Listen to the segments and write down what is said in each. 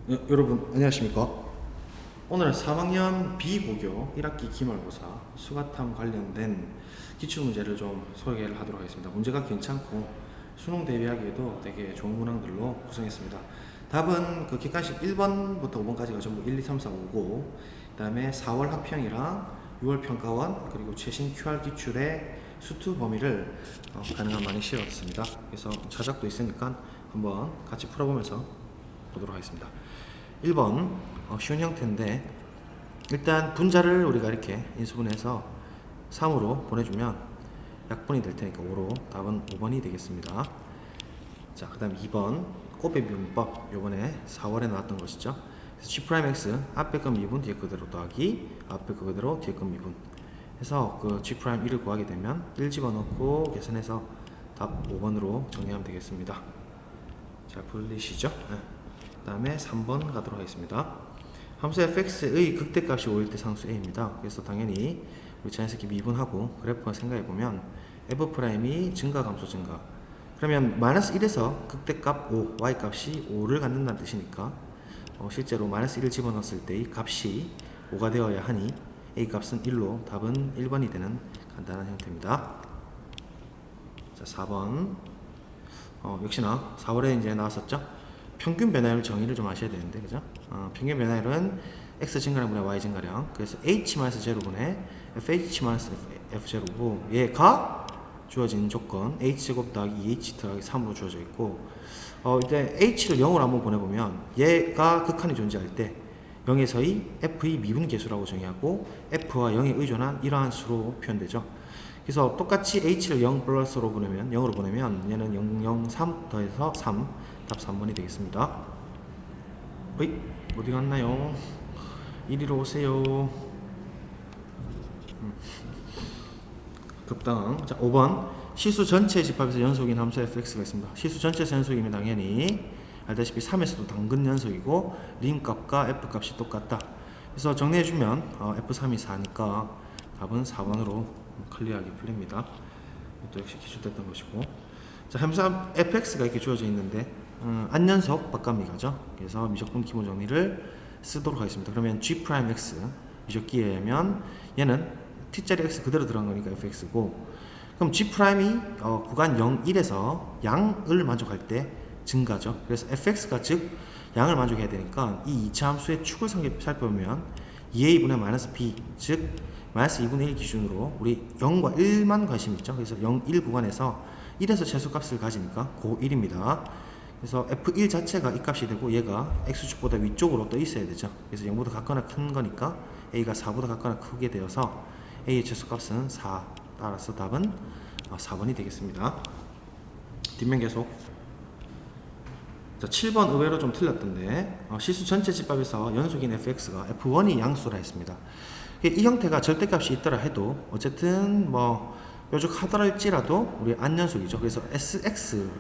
네, 여러분 안녕하십니까? 오늘은 3학년 비고교 1학기 기말고사 수가탐 관련된 기출문제를 좀 소개를 하도록 하겠습니다. 문제가 괜찮고 수능 대비하기에도 되게 좋은 문항들로 구성했습니다. 답은 그 객관식 1번부터 5번까지가 전부 1, 2, 3, 4, 5고 그 다음에 4월 합평이랑 6월 평가원 그리고 최신 QR 기출의 수투 범위를 가능한 많이 실었습니다. 그래서 자작도 있으니까 한번 같이 풀어보면서 보도록 하겠습니다. 1번 쉬운 형태인데 일단 분자를 우리가 이렇게 인수분해서 3으로 보내주면 약분이 될 테니까 5로 답은 5번이 되겠습니다. 자, 그 다음 2번 곱배 미분법 요번에 4월에 나왔던 것이죠. G'X 앞에 거 미분 뒤에 그대로 더하기 앞에 거 그대로 뒤에 거 미분 해서 그 G'1을 구하게 되면 1 집어넣고 계산해서 답 5번으로 정리하면 되겠습니다. 잘 풀리시죠? 네. 그 다음에 3번 가도록 하겠습니다. 함수 fx의 극대값이 5일 때 상수 a입니다. 그래서 당연히 우리 자연스럽게 미분하고 그래프를 생각해보면 f'이 증가 감소 증가 그러면 마이너스 1에서 극대값 5 y값이 5를 갖는다는 뜻이니까 실제로 마이너스 1을 집어넣었을 때 이 값이 5가 되어야 하니 a 값은 1로 답은 1번이 되는 간단한 형태입니다. 자, 4번 역시나 4월에 이제 나왔었죠. 평균 변화율 정의를 좀 아셔야 되는데, 그죠? 평균 변화율은 x 증가량분의 y 증가량. 그래서 h-0분의 fh-f0고 얘가 주어진 조건 h제곱 더하기 2h 더하기 3으로 주어져 있고 이제 h를 0으로 한번 보내보면 얘가 극한이 존재할 때 0에서의 f의 미분 계수라고 정의하고 f와 0에 의존한 이러한 수로 표현되죠. 그래서 똑같이 h를 0 플러스로 보내면 0으로 보내면 얘는 0, 0, 3 더해서 3 답 3번이 되겠습니다. 어이? 어디 갔나요? 이리로 오세요. 급당. 자, 5번 시수 전체 집합에서 연속인 함수 fx가 있습니다. 시수 전체에서 연속이면 당연히 알다시피 3에서도 당근 연속이고 림 값과 f 값이 똑같다. 그래서 정리해주면 f3이 4니까 답은 4번으로 클리어하게 풀립니다. 이것도 역시 기출됐던 것이고. 자, 함수 fx가 이렇게 주어져 있는데 안연속 바깥미가죠. 그래서 미적분 기본 정리를 쓰도록 하겠습니다. 그러면 G'X 미적기에 의하면 얘는 t자리 x 그대로 들어간 거니까 fx고 그럼 G'이 구간 0, 1에서 양을 만족할 때 증가죠. 그래서 fx가 즉 양을 만족해야 되니까 이 2차 함수의 축을 살펴보면 2a분의 마이너스 b 즉 마이너스 2분의 1 기준으로 우리 0과 1만 관심 있죠. 그래서 0, 1 구간에서 1에서 최소값을 가지니까 고 1입니다. 그래서 f1 자체가 이 값이 되고 얘가 x축보다 위쪽으로 떠 있어야 되죠. 그래서 0보다 같거나 큰 거니까 a가 4보다 같거나 크게 되어서 a의 최소값은 4 따라서 답은 4번이 되겠습니다. 뒷면 계속. 자, 7번 의외로 좀 틀렸던데 시수 전체 집합에서 연속인 fx가 f1이 양수라 했습니다. 이 형태가 절대값이 있더라 해도 어쨌든 뭐 뾰족하더랄지라도 우리 안연속이죠. 그래서 sx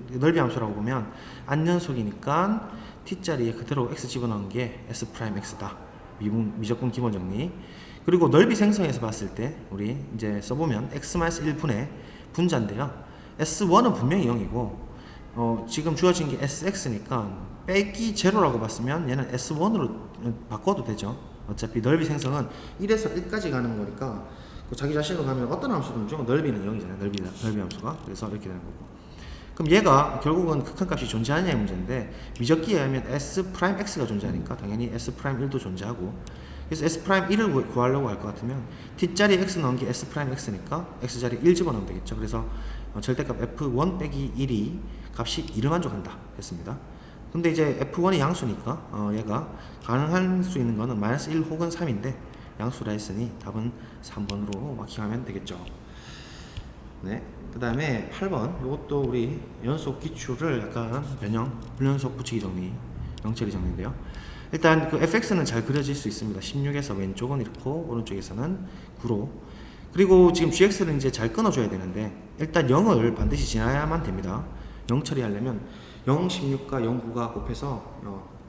넓이 함수라고 보면 안연속이니까 t자리에 그대로 x 집어넣은 게 s'x다. 미적분 기본 정리. 그리고 넓이 생성해서 봤을 때 우리 이제 써보면 x-1분의 분자인데요. s1은 분명히 0이고 지금 주어진 게 sx니까 빼기 제로라고 봤으면 얘는 s1으로 바꿔도 되죠. 어차피 넓이 생성은 1에서 1까지 가는 거니까 자기 자신으로 가면 어떤 함수든 무조건 넓이는 0이잖아요. 넓이 함수가. 그래서 이렇게 되는 거고. 그럼 얘가 결국은 극한값이 존재하느냐의 문제인데 미적기에 의하면 S'X가 존재하니까 당연히 S'1도 존재하고 그래서 S'1을 구하려고 할 것 같으면 T자리 X 넣은 게 S'X니까 X자리 1 집어넣으면 되겠죠. 그래서 절대값 F1 빼기 1이 값이 2를 만족한다 했습니다. 근데 이제 F1이 양수니까 얘가 가능할 수 있는 거는 마이너스 1 혹은 3인데 양수라 했으니 답은 3번으로 마킹하면 되겠죠. 네. 그 다음에 8번 이것도 우리 연속 기출을 약간 변형 불연속 붙이기 정리 영처리 정리인데요. 일단 그 fx는 잘 그려질 수 있습니다. 16에서 왼쪽은 이렇고 오른쪽에서는 9로 그리고 지금 gx를 이제 잘 끊어줘야 되는데 일단 0을 반드시 지나야만 됩니다. 0 처리하려면 0, 16과 0, 9가 곱해서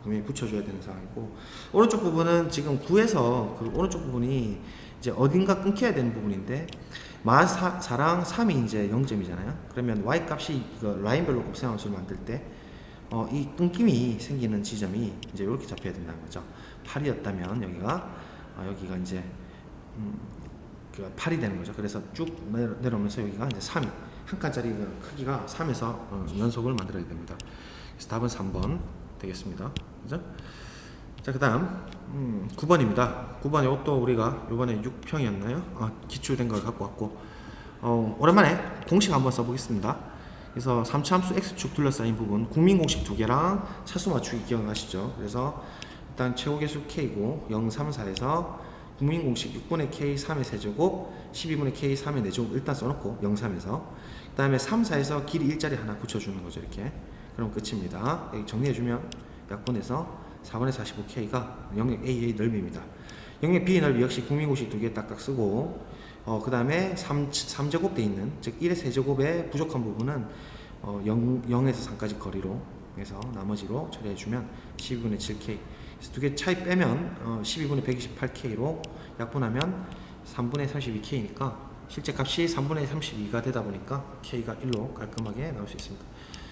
분명히 붙여줘야 되는 상황이고 오른쪽 부분은 지금 9에서 그 오른쪽 부분이 이제 어딘가 끊겨야 되는 부분인데 마이너스 4랑 3이 이제 0점이잖아요. 그러면 y 값이 그 라인별로 곱셈함수를 만들 때 이 끊김이 생기는 지점이 이제 이렇게 잡혀야 된다는 거죠. 8이었다면 여기가 이제 그 8이 되는 거죠. 그래서 쭉 내려오면서 여기가 이제 3이 한 칸짜리 크기가 3에서 연속을 만들어야 됩니다. 그래서 답은 3번 되겠습니다. 그죠? 자, 그 다음 9번입니다. 9번 이것도 우리가 이번에 6평이었나요? 기출된 걸 갖고 왔고 오랜만에 공식 한번 써보겠습니다. 그래서 3차함수 x축 둘러싸인 부분 국민공식 2개랑 차수 맞추기 기억나시죠? 그래서 일단 최고계수 k고 0, 3, 4에서 국민공식 6분의 k 3의 세제곱 12분의 k 3의 4제곱 일단 써놓고 0, 3에서 그 다음에 3, 4에서 길이 일자리 하나 붙여주는 거죠. 이렇게 그럼 끝입니다. 여기 정리해주면 약분해서 4분의 45k가 영역 A의 넓이입니다. 영역 B의 넓이 역시 국민공식 2개 딱딱 쓰고 그 다음에 3제곱 돼 있는 즉 1의 세제곱의 부족한 부분은 0에서 3까지 거리로 해서 나머지로 처리해주면 12분의 7k 그래서 두 개 차이 빼면 12분의 128k로 약분하면 3분의 32k니까 실제 값이 3분의 32가 되다 보니까 k가 1로 깔끔하게 나올 수 있습니다.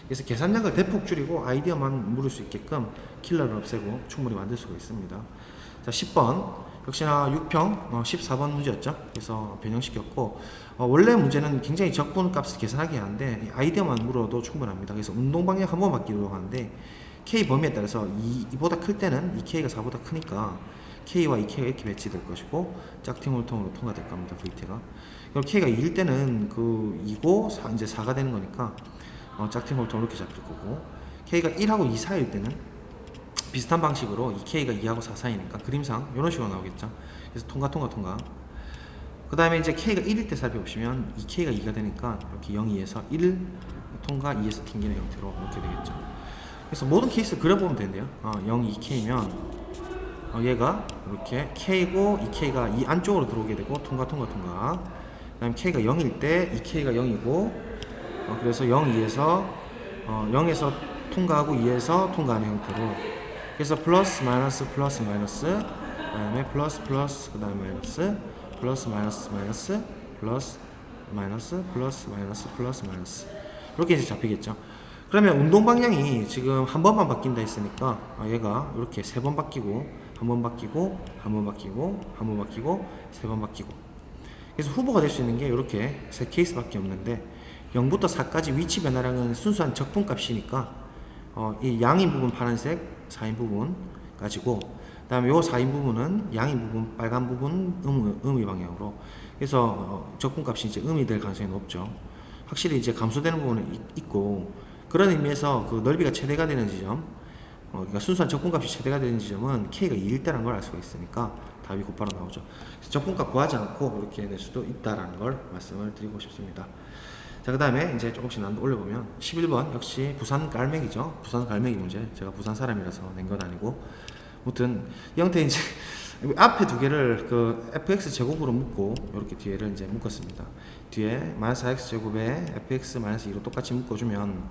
그래서 계산량을 대폭 줄이고 아이디어만 물을 수 있게끔 킬러를 없애고 충분히 만들 수가 있습니다. 자, 10번 역시나 6평 14번 문제였죠. 그래서 변형시켰고 원래 문제는 굉장히 적분 값을 계산하기 하는데 아이디어만 물어도 충분합니다. 그래서 운동방향 한 번 바뀌도록 하는데 K 범위에 따라서 2보다 클 때는 2K가 4보다 크니까 K와 2K가 이렇게 배치될 것이고 짝퉁홀통으로 통과될 겁니다. VT가. 그럼 K가 2일 때는 그 2고 4, 이제 4가 되는 거니까 짝퉁홀통 이렇게 잡힐 거고 K가 1하고 2 사이일 때는 비슷한 방식으로 2K가 2하고 4 사이니까 그림상 이런 식으로 나오겠죠. 그래서 통과. 그 다음에 이제 K가 1일 때 살펴보시면 2K가 2가 되니까 이렇게 0, 2에서 1 통과 2에서 튕기는 형태로 이렇게 되겠죠. 그래서 모든 케이스 그려보면 되는데요. 0, 2K면 얘가 이렇게 K고 2K가 이 안쪽으로 들어오게 되고 통과. 그 다음에 K가 0일 때 2K가 0이고 그래서 0, 2에서 0에서 통과하고 2에서 통과하는 형태로 그래서 플러스 마이너스 그 다음에 플러스 그 다음에 마이너스 플러스 마이너스 이렇게 이제 잡히겠죠. 그러면 운동 방향이 지금 한 번만 바뀐다 했으니까 얘가 이렇게 3번 바뀌고 한 번 바뀌고 한 번 바뀌고 한 번 바뀌고 3번 바뀌고 그래서 후보가 될 수 있는 게 이렇게 3케이스밖에 없는데 0부터 4까지 위치 변화량은 순수한 적분값이니까 이 양인 부분 파란색 4인 부분 가지고 그 다음에 요 4인 부분은 양인 부분 빨간 부분 음의 방향으로 그래서 적분값이 이제 음이 될 가능성이 높죠. 확실히 이제 감소되는 부분은 있고 그런 의미에서 그 넓이가 최대가 되는 지점 그러니까 순수한 적분값이 최대가 되는 지점은 K가 2일 때라는 걸 알 수가 있으니까 답이 곧바로 나오죠. 그래서 적분값 구하지 않고 이렇게 낼 수도 있다라는 걸 말씀을 드리고 싶습니다. 자, 그 다음에 이제 조금씩 난도 올려보면 11번 역시 부산 갈매기죠. 부산 갈매기 문제. 제가 부산 사람이라서 낸 건 아니고 아무튼 이 형태 이제 앞에 두 개를 그 fx 제곱으로 묶고 이렇게 뒤에를 이제 묶었습니다. 뒤에 마이너스 4x 제곱에 fx 마이너스 2로 똑같이 묶어주면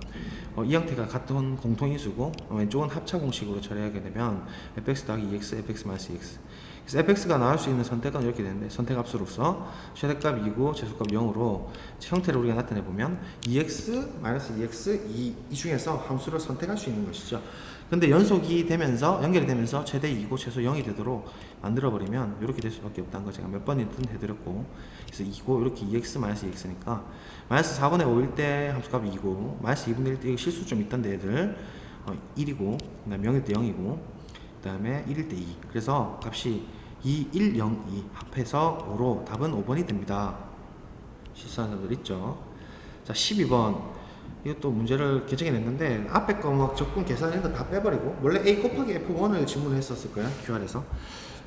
이 형태가 같은 공통인수고 왼쪽은 합차 공식으로 처리하게 되면 fx 더하기 2x, fx 마이너스 2x. 그래서 fx가 나올 수 있는 선택은 이렇게 되는데 선택함수로서 최대값 2고 최소값 0으로 형태를 우리가 나타내 보면 2x 마이너스 2x 이 중에서 함수를 선택할 수 있는 것이죠. 근데 연속이 되면서 연결이 되면서 최대 2고 최소 0이 되도록 만들어 버리면 이렇게 될 수밖에 없다는 거 제가 몇 번이든 해드렸고 그래서 2고 이렇게 2x 마이너스 2x니까 마이너스 4분의 5일 때 함수값 2고 마이너스 2분의 1 때 실수 좀 있던데 애들 1이고 그 다음에 0일 때 0이고 그 다음에 1일 때 2 그래서 값이 2, 1, 0, 2 합해서 5로 답은 5번이 됩니다. 실수한 사람들 있죠. 자 12번 이것도 문제를 개정해 냈는데 앞에 거 막 적분 계산했는데 다 빼버리고 원래 a 곱하기 f1을 질문을 했었을 거야 QR에서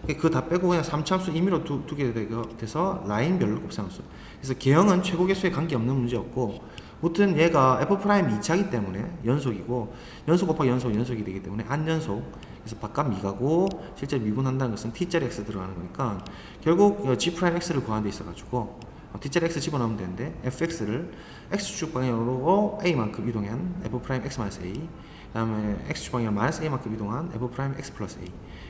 그거 다 빼고 그냥 3차함수 임의로 두게 돼서 라인별로 곱셈함수 그래서 개형은 최고계수에 관계없는 문제였고 무튼 얘가 f' 2차기 때문에 연속이고 연속 곱하기 연속이 되기 때문에 안연속 그래서 바깥 미가고 실제 미분한다는 것은 t짜리 x 들어가는 거니까 결국 g'x를 구하는 데 있어가지고 t짜리 x 집어넣으면 되는데 fx를 x축 방향으로 a만큼 이동한 f'(x-a) 그 다음에 x축 방향으로 마이너스 a만큼 이동한 f'(x 플러스 a)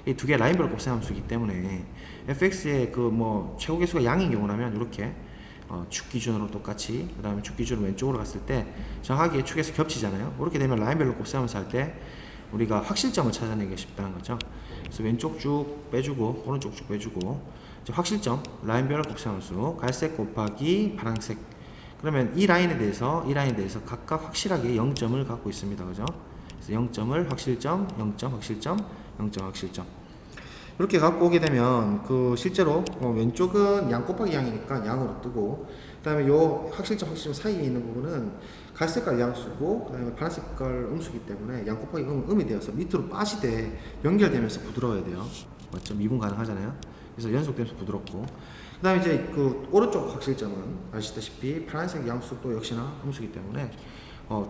이 두 개 라인별 곱셈함수이기 때문에 fx의 그 뭐 최고계수가 양인 경우라면 이렇게 축 기준으로 똑같이, 그 다음에 축 기준으로 왼쪽으로 갔을 때 정확하게 축에서 겹치잖아요. 그렇게 되면 라인별로 곱셈하면서 할 때 우리가 확실점을 찾아내기가 쉽다는 거죠. 그래서 왼쪽 쭉 빼주고 오른쪽 쭉 빼주고, 이제 확실점 라인별 곱셈함수 갈색 곱하기 파란색, 그러면 이 라인에 대해서 각각 확실하게 0점을 갖고 있습니다. 그죠? 그래서 0점을 확실점, 0점 확실점, 0점 확실점, 이렇게 갖고 오게 되면 실제로 왼쪽은 양 곱하기 양이니까 양으로 뜨고, 그 다음에 요 확실점 사이에 있는 부분은 갈색깔 양수고, 그 다음에 파란색깔 음수기 때문에 양 곱하기 음이 되어서 밑으로 빠지되 연결되면서 부드러워야 돼요. 맞죠? 미분 가능하잖아요. 그래서 연속되면서 부드럽고, 그 다음에 이제 오른쪽 확실점은 아시다시피 파란색 양수도 역시나 음수기 때문에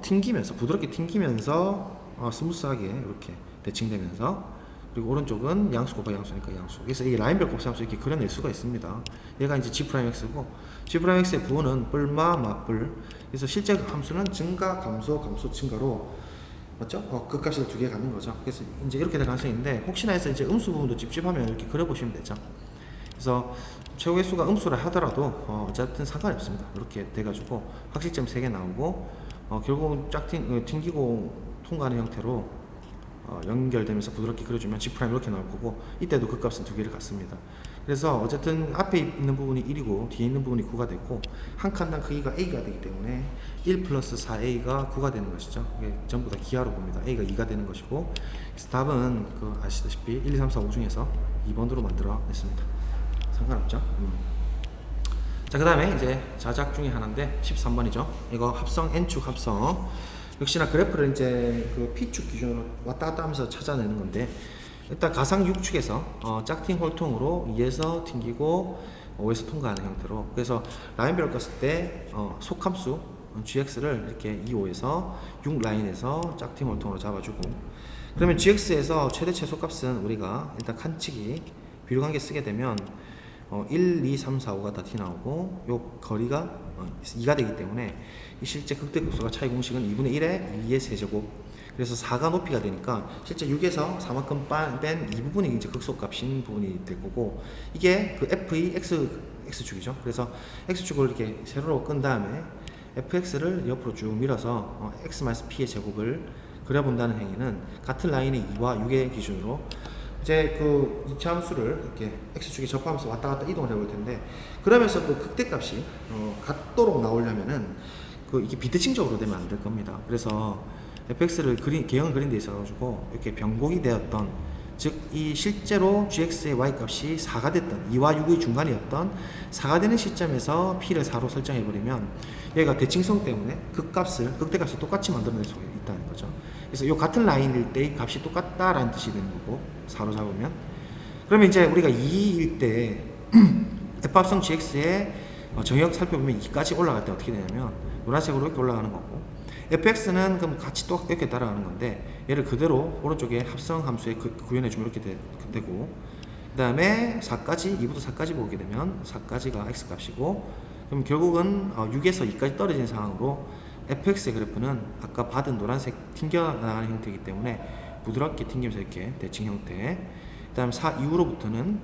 튕기면서 부드럽게 튕기면서 스무스하게 이렇게 대칭되면서, 그리고 오른쪽은 양수 곱하기 양수니까 양수. 그래서 이 라인별 곱셈함수 이렇게 그려낼 수가 있습니다. 얘가 이제 G'X고, G'X의 부호는 뿔마 마뿔. 그래서 실제 함수는 증가, 감소, 감소, 증가로, 맞죠? 극값을 두 개 갖는 거죠. 그래서 이제 이렇게 될 가능성이 있는데, 혹시나 해서 이제 음수 부분도 찝찝하면 이렇게 그려보시면 되죠. 그래서 최고의 수가 음수라 하더라도 어쨌든 상관이 없습니다. 이렇게 돼가지고 확실점 3개 나오고, 결국은 쫙 튕기고 통과하는 형태로 연결되면서 부드럽게 그려주면 G' 이렇게 나올 거고, 이때도 그 값은 두 개를 갖습니다. 그래서 어쨌든 앞에 있는 부분이 1이고 뒤에 있는 부분이 9가 됐고, 한 칸당 크기가 A가 되기 때문에 1 플러스 4A가 9가 되는 것이죠. 이게 전부 다 기하로 봅니다. A가 2가 되는 것이고, 그래서 답은 아시다시피 1, 2, 3, 4, 5 중에서 2번으로 만들어 냈습니다. 상관없죠. 자, 그 다음에 이제 자작 중에 하나인데 13번이죠. 이거 합성 n축 합성, 역시나 그래프를 이제 P축 기준으로 왔다 갔다 하면서 찾아내는 건데, 일단 가상 6축에서 짝팅 홀통으로 2에서 튕기고 5에서 통과하는 형태로, 그래서 라인별로 껐을 때 속함수 gx를 이렇게 2, 5에서 6 라인에서 짝팅 홀통으로 잡아주고, 그러면 gx에서 최대 최소값은 우리가 일단 칸치기 비율관계 쓰게 되면 1, 2, 3, 4, 5가 다 T 나오고, 요 거리가 2가 되기 때문에 이 실제 극대극소가 차이 공식은 2분의 1에 2의 세제곱, 그래서 4가 높이가 되니까 실제 6에서 4만큼 뺀 이 부분이 이제 극소값인 부분이 될 거고, 이게 F의 X축이죠. 그래서 X축을 이렇게 세로로 끈 다음에 FX를 옆으로 쭉 밀어서 X-P의 제곱을 그려본다는 행위는 같은 라인의 2와 6의 기준으로 이제 이차 함수를 이렇게 x축에 접하면서 왔다 갔다 이동을 해볼 텐데, 그러면서 또 극대값이 같도록 나오려면은 이게 비대칭적으로 되면 안 될 겁니다. 그래서 fx를 개형을 그린 데 있어가지고 이렇게 변곡이 되었던, 즉 이 실제로 gx의 y값이 4가 됐던 2와 6의 중간이었던 4가 되는 시점에서 p를 4로 설정해버리면 얘가 대칭성 때문에 극대값을 똑같이 만들어낼 수가 있다는 거죠. 그래서 이 같은 라인일 때 값이 똑같다라는 뜻이 되는 거고, 4로 잡으면, 그러면 이제 우리가 2일 때 F합성 gx의 정역 살펴보면 2까지 올라갈 때 어떻게 되냐면 노란색으로 이렇게 올라가는 거고, fx는 그럼 같이 또 이렇게 따라가는 건데, 얘를 그대로 오른쪽에 합성 함수에 구현해주면 이렇게 되고, 그 다음에 4까지 2부터 4까지 보게 되면 4까지가 x값이고, 그럼 결국은 6에서 2까지 떨어진 상황으로 fx의 그래프는 아까 받은 노란색 튕겨나가는 형태이기 때문에 부드럽게 튕기면서 이렇게 대칭 형태, 그 다음 4 이후로부터는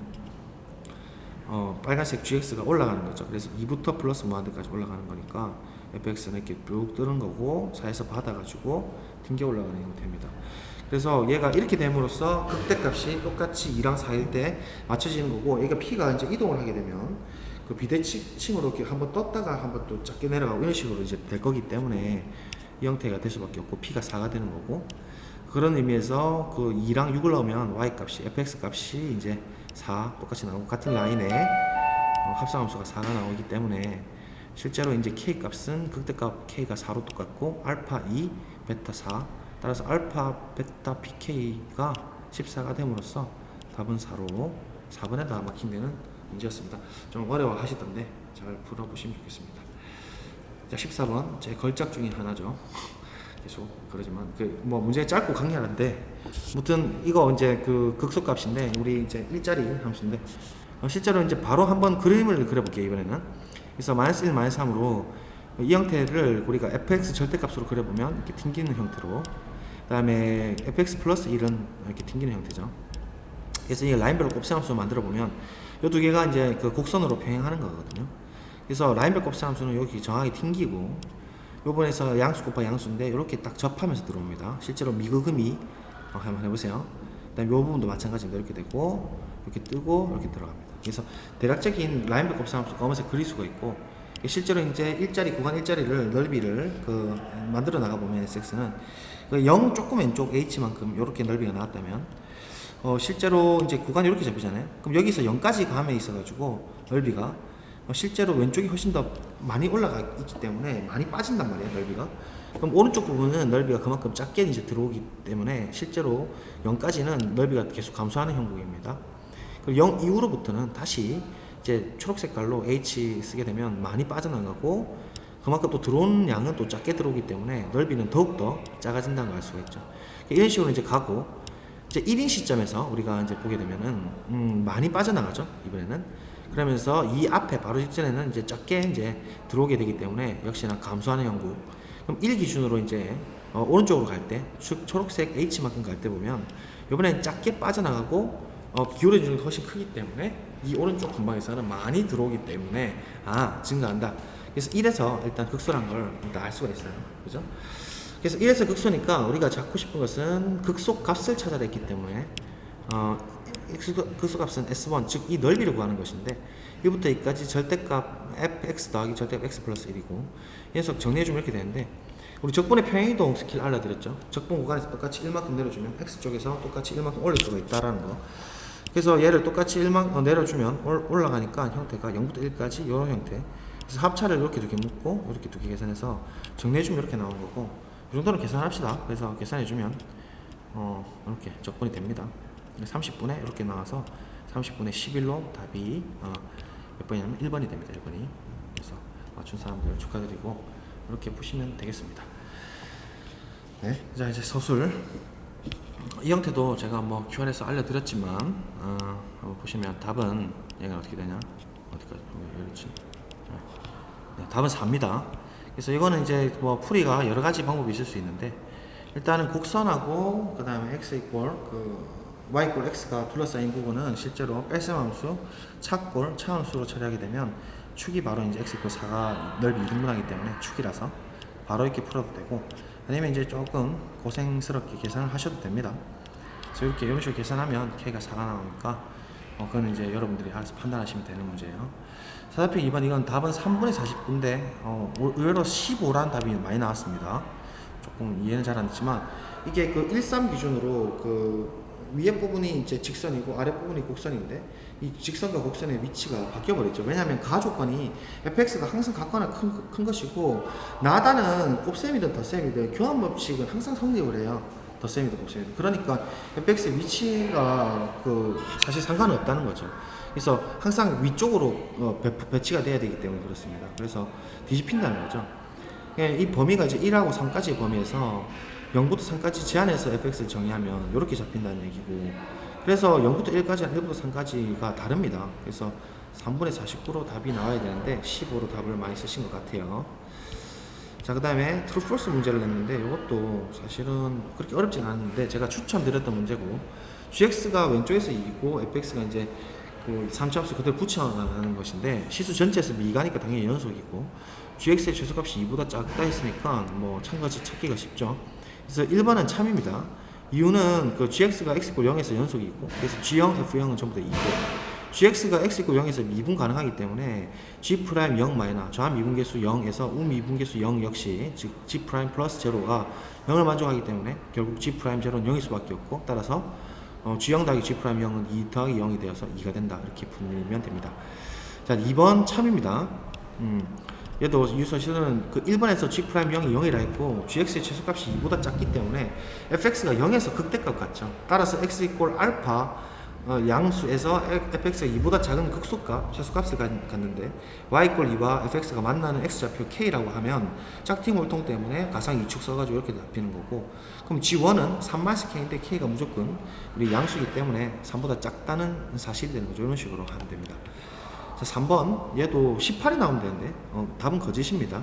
빨간색 gx가 올라가는 거죠. 그래서 2부터 플러스 무한대까지 올라가는 거니까 fx는 이렇게 쭉 뜨는 거고, 4에서 받아가지고 튕겨 올라가는 형태입니다. 그래서 얘가 이렇게 됨으로써 극대값이 똑같이 2랑 4일 때 맞춰지는 거고, 얘가 p가 이제 이동을 하게 되면 비대칭으로 이렇게 한번 떴다가 한번 또 작게 내려가고 이런 식으로 이제 될 거기 때문에 이 형태가 될 수밖에 없고, p가 4가 되는 거고, 그런 의미에서 2랑 6을 넣으면 y 값이 fx 값이 이제 4 똑같이 나오고, 같은 라인에 합성함수가 4가 나오기 때문에 실제로 이제 k 값은 극대값 k가 4로 똑같고 알파 2, 베타 4, 따라서 알파, 베타, pk가 14가 됨으로써 답은 4로 4번에다 막힌 데는 문제였습니다. 좀 어려워 하시던데 잘 풀어보시면 좋겠습니다. 자, 14번 제 걸작 중에 하나죠. 계속 그러지만 뭐 문제 짧고 강렬한데, 아무튼 이거 이제 극소값인데 우리 이제 일자리 함수인데, 실제로 이제 바로 한번 그림을 그려볼게요 이번에는. 그래서 -1, -3으로 이 형태를 우리가 fx 절대값으로 그려보면 이렇게 튕기는 형태로, 그 다음에 fx 플러스 1은 이렇게 튕기는 형태죠. 그래서 이 라인별로 곱셈함수 만들어 보면 이 두 개가 이제 곡선으로 평행하는 거거든요. 그래서 라인별 곱셈 함수는 여기 정확히 튕기고 요번에서 양수 곱하기 양수인데 이렇게 딱 접하면서 들어옵니다. 실제로 미그금이 한번 해보세요. 그다음에 요 부분도 마찬가지입니다. 이렇게 되고 이렇게 뜨고 이렇게 들어갑니다. 그래서 대략적인 라인별 곱셈 함수 검은색 그릴 수가 있고 실제로 이제 일자리 구간 일자리를 넓이를 만들어 나가 보면 SX는 0 조금 왼쪽 H만큼 이렇게 넓이가 나왔다면 실제로 이제 구간이 이렇게 잡히잖아요. 그럼 여기서 0까지 감에 있어가지고 넓이가 실제로 왼쪽이 훨씬 더 많이 올라가 있기 때문에 많이 빠진단 말이에요, 넓이가. 그럼 오른쪽 부분은 넓이가 그만큼 작게 이제 들어오기 때문에 실제로 0까지는 넓이가 계속 감소하는 형국입니다. 그리고 0 이후로부터는 다시 이제 초록 색깔로 H 쓰게 되면 많이 빠져나가고 그만큼 또 들어오는 양은 또 작게 들어오기 때문에 넓이는 더욱더 작아진다는 걸 알 수가 있죠. 이런 식으로 이제 가고 이제 1인 시점에서 우리가 이제 보게 되면은 많이 빠져나가죠, 이번에는. 그러면서 이 앞에 바로 직전에는 이제 작게 이제 들어오게 되기 때문에 역시나 감소하는 형국. 그럼 1 기준으로 이제 오른쪽으로 갈 때 초록색 H만큼 갈 때 보면 이번엔 작게 빠져나가고 기울어진 중이 훨씬 크기 때문에 이 오른쪽 근방에서는 많이 들어오기 때문에 증가한다. 그래서 1에서 일단 극소란 걸 일단 알 수가 있어요. 그죠? 그래서 1에서 극소니까 우리가 잡고 싶은 것은 극소 값을 찾아야 했기 때문에 극소값은 S1, 즉 이 넓이를 구하는 것인데 1부터 2까지 절대값 fx 더하기 절대값 x 플러스 1이고 이 녀석 정리해주면 이렇게 되는데 우리 적분의 평행이동 스킬 알려드렸죠. 적분 구간에서 똑같이 1만큼 내려주면 x쪽에서 똑같이 1만큼 올릴 수가 있다라는 거. 그래서 얘를 똑같이 1만큼 내려주면 올라가니까 형태가 0부터 1까지 이런 형태. 그래서 합차를 이렇게 두 개 묶고 이렇게 두 개 계산해서 정리해주면 이렇게 나오는 거고 이 정도는 계산합시다. 그래서 계산해주면 이렇게 적분이 됩니다. 30분에 이렇게 나와서 30분에 11로 답이 몇 번이냐면 1번이 됩니다. 1번이. 그래서 맞춘 사람들 축하드리고 이렇게 푸시면 되겠습니다. 네, 자 이제 서술 이 형태도 제가 뭐 Q&A에서 알려드렸지만 한번 보시면 답은 얘가 어떻게 되냐 어디까지 이렇지. 네, 답은 4입니다. 그래서 이거는 이제 뭐 풀이가 여러 가지 방법이 있을 수 있는데 일단은 곡선하고 그 다음에 x 이퀄 y 이퀄 x가 둘러싸인 부분은 실제로 뺄셈 함수 차꼴 차함수로 처리하게 되면 축이 바로 이제 x 이퀄 4가 넓이 2등분하기 때문에 축이라서 바로 이렇게 풀어도 되고 아니면 이제 조금 고생스럽게 계산을 하셔도 됩니다. 그래서 이렇게 이런 식으로 계산하면 k가 4가 나오니까 그건 이제 여러분들이 알아서 판단하시면 되는 문제예요. 사다표 2번 이건 답은 3분의 40분인데 의외로 15라는 답이 많이 나왔습니다. 조금 이해는 잘 안 됐지만 이게 13 기준으로 위에 부분이 이제 직선이고 아래 부분이 곡선인데 이 직선과 곡선의 위치가 바뀌어 버렸죠. 왜냐하면 가조건이 fx가 항상 같거나 큰 것이고 나다는 곱셈이든 덧셈이든 교환 법칙은 항상 성립을 해요. 덧셈이든 곱셈이든. 그러니까 fx의 위치가 사실 상관은 없다는 거죠. 그래서 항상 위쪽으로 배치가 돼야 되기 때문에 그렇습니다. 그래서 뒤집힌다는 거죠. 이 범위가 이제 1하고 3까지의 범위에서 0부터 3까지 제한해서 fx를 정의하면 이렇게 잡힌다는 얘기고 그래서 0부터 1까지랑 1부터 3까지가 다릅니다. 그래서 3분의 49로 답이 나와야 되는데 15로 답을 많이 쓰신 것 같아요. 자, 그 다음에 true false 문제를 냈는데 이것도 사실은 그렇게 어렵진 않은데 제가 추천드렸던 문제고 gx가 왼쪽에서 2고 fx가 이제 3차함수 그대로 붙여나가는 것인데 시수 전체에서 미가니까 당연히 연속이고 gx의 최소값이 2보다 작다 했으니까 뭐 참가지 찾기가 쉽죠. 그래서 1번은 참입니다. 이유는 gx가 x 0에서 연속이 있고 그래서 g0, f0은 전부 다 2고 gx가 x 0에서 미분 가능하기 때문에 g' 0 마이너 좌미분계수 0에서 우미분계수 0 역시 즉 g' 플러스 제로가 0을 만족하기 때문에 결국 g' 제로는 0일 수밖에 없고 따라서 g0 더하기 g' 0은 2 더하기 0이 되어서 2가 된다 이렇게 풀면 됩니다. 자 2번 참입니다. 얘도 유서실은 1번에서 g' 0이 0이라 했고 gx의 최소값이 2보다 작기 때문에 fx가 0에서 극대값 같죠. 따라서 x 이퀄 알파 양수에서 fx가 2보다 작은 극소값, 최소값을 갖는데 y 이퀄 2와 fx가 만나는 x좌표 k라고 하면 짝퉁 때문에 가상 2축 써가지고 이렇게 잡히는 거고 그럼 g1은 3-k인데 k가 무조건 우리 양수이기 때문에 3보다 작다는 사실이 되는 거죠. 이런 식으로 하면 됩니다. 자, 3번 얘도 18이 나오면 되는데 답은 거짓입니다.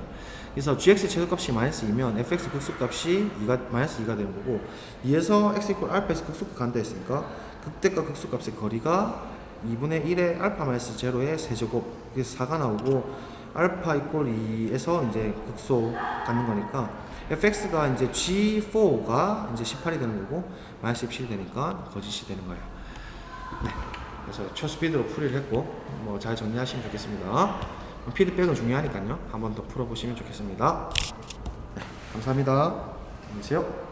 그래서 gx 최소값이 마이너스 2면 fx 극소값이 마이너스 2가 되는 거고 2에서 x 이퀄 알파에서 극소값 간다 했으니까 극대값 극소값의 거리가 2분의 1의 알파 마이너스 제로의 세제곱 그래서 4가 나오고 알파 이꼴 2에서 이제 극소 갖는 거니까 fx가 이제 g4가 이제 18이 되는 거고 마이너스 17이 되니까 거짓이 되는 거예요. 네. 그래서 초스피드로 풀이를 했고 뭐 잘 정리하시면 좋겠습니다. 피드백은 중요하니까요. 한 번 더 풀어보시면 좋겠습니다. 네. 감사합니다. 안녕히 계세요.